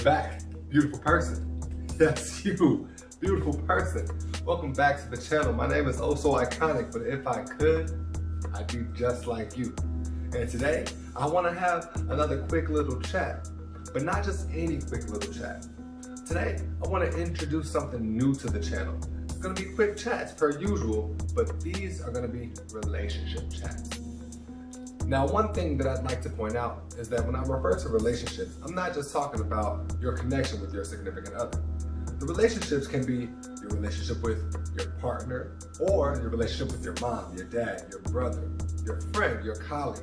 back, beautiful person. Yes, you, beautiful person. Welcome back to the channel. My name is oHSoIcoNic, but if I could, I'd be just like you. And today, I want to have another quick little chat, but not just any quick little chat. Today, I want to introduce something new to the channel. It's going to be quick chats per usual, but these are going to be relationship chats. Now, one thing that I'd like to point out is that when I refer to relationships, I'm not just talking about your connection with your significant other. The relationships can be your relationship with your partner, or your relationship with your mom, your dad, your brother, your friend, your colleague.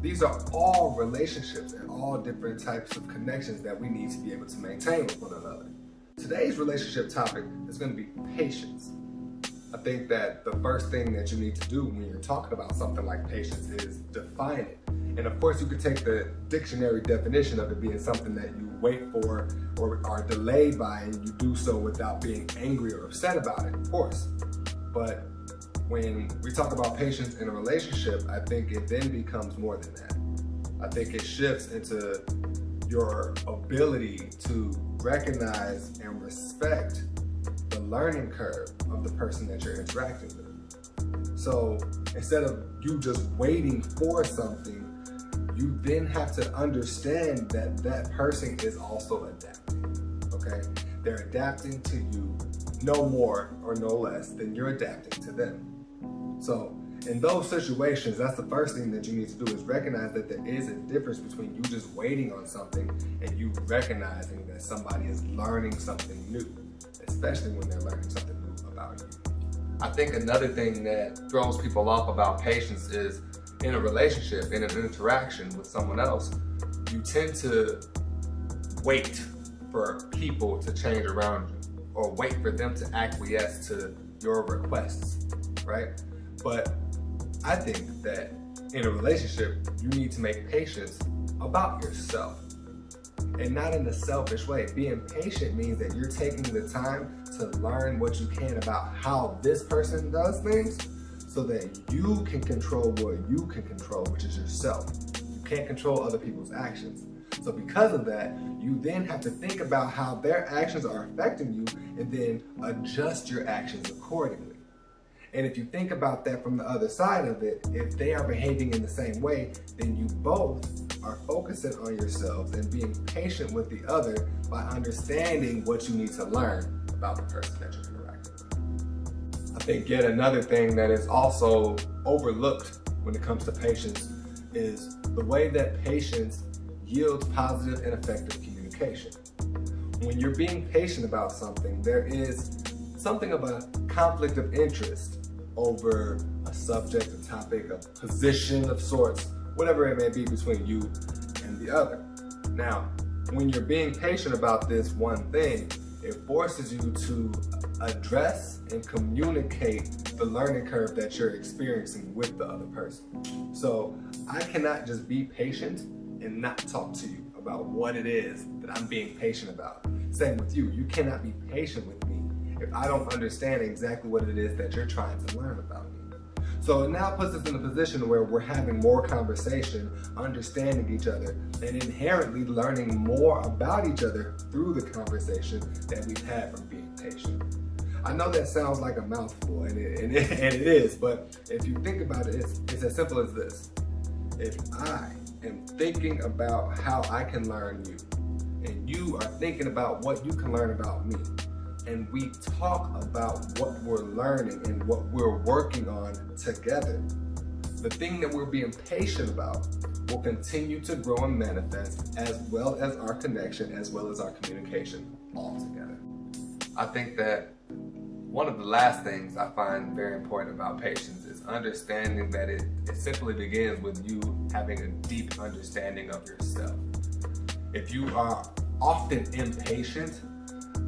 These are all relationships and all different types of connections that we need to be able to maintain with one another. Today's relationship topic is going to be patience. I think that the first thing that you need to do when you're talking about something like patience is define it. And of course, you could take the dictionary definition of it being something that you wait for or are delayed by, and you do so without being angry or upset about it, of course. But when we talk about patience in a relationship, I think it then becomes more than that. I think it shifts into your ability to recognize and respect the learning curve of the person that you're interacting with. So instead of you just waiting for something, you then have to understand that that person is also adapting, okay? They're adapting to you no more or no less than you're adapting to them. So in those situations, that's the first thing that you need to do, is recognize that there is a difference between you just waiting on something and you recognizing that somebody is learning something new, especially when they're learning something new about you. I think another thing that throws people off about patience is in a relationship, in an interaction with someone else, you tend to wait for people to change around you or wait for them to acquiesce to your requests, right? But I think that in a relationship, you need to make patience about yourself, and not in a selfish way. Being patient means that you're taking the time to learn what you can about how this person does things so that you can control what you can control, which is yourself. You can't control other people's actions. So because of that, you then have to think about how their actions are affecting you and then adjust your actions accordingly. And if you think about that from the other side of it, if they are behaving in the same way, then you both are focusing on yourselves and being patient with the other by understanding what you need to learn about the person that you're interacting with. I think yet another thing that is also overlooked when it comes to patience is the way that patience yields positive and effective communication. When you're being patient about something, there is something of a conflict of interest over a subject, a topic, a position of sorts, whatever it may be between you and the other. Now, when you're being patient about this one thing, it forces you to address and communicate the learning curve that you're experiencing with the other person. So I cannot just be patient and not talk to you about what it is that I'm being patient about. Same with you. You cannot be patient with me if I don't understand exactly what it is that you're trying to learn about me. So it now puts us in a position where we're having more conversation, understanding each other, and inherently learning more about each other through the conversation that we've had from being patient. I know that sounds like a mouthful, and it is, but if you think about it, it's as simple as this. If I am thinking about how I can learn you, and you are thinking about what you can learn about me, and we talk about what we're learning and what we're working on together, the thing that we're being patient about will continue to grow and manifest, as well as our connection, as well as our communication all together. I think that one of the last things I find very important about patience is understanding that it simply begins with you having a deep understanding of yourself. If you are often impatient,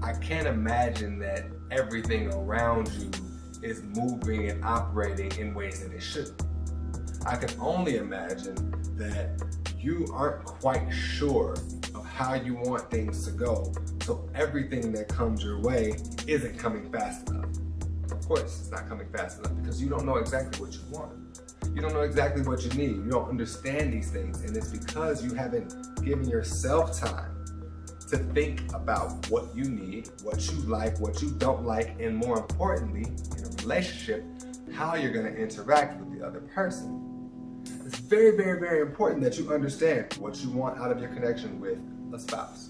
I can't imagine that everything around you is moving and operating in ways that it shouldn't. I can only imagine that you aren't quite sure of how you want things to go, so everything that comes your way isn't coming fast enough. Of course, it's not coming fast enough because you don't know exactly what you want. You don't know exactly what you need. You don't understand these things, and it's because you haven't given yourself time to think about what you need, what you like, what you don't like, and more importantly, in a relationship, how you're going to interact with the other person. It's very, very, very important that you understand what you want out of your connection with a spouse,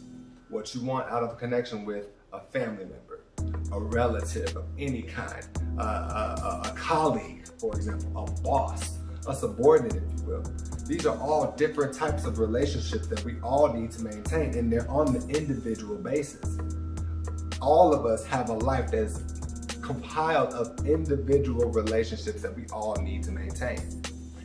what you want out of a connection with a family member, a relative of any kind, a colleague, for example, a boss, a subordinate, if you will. These are all different types of relationships that we all need to maintain, and they're on the individual basis. All of us have a life that's compiled of individual relationships that we all need to maintain.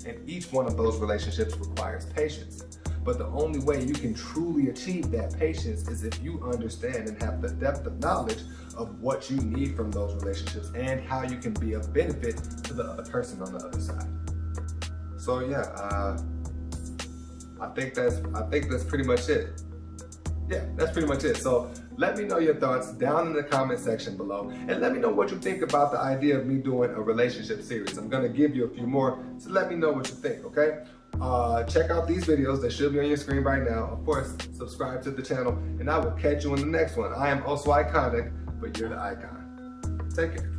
And each one of those relationships requires patience. But the only way you can truly achieve that patience is if you understand and have the depth of knowledge of what you need from those relationships and how you can be of benefit to the other person on the other side. So yeah, I think that's pretty much it. Yeah, that's pretty much it. So let me know your thoughts down in the comment section below, and let me know what you think about the idea of me doing a relationship series. I'm gonna give you a few more, so let me know what you think, okay? Check out these videos. They should be on your screen right now. Of course, subscribe to the channel, and I will catch you in the next one. I am oHSoIcoNic, but you're the icon. Take care.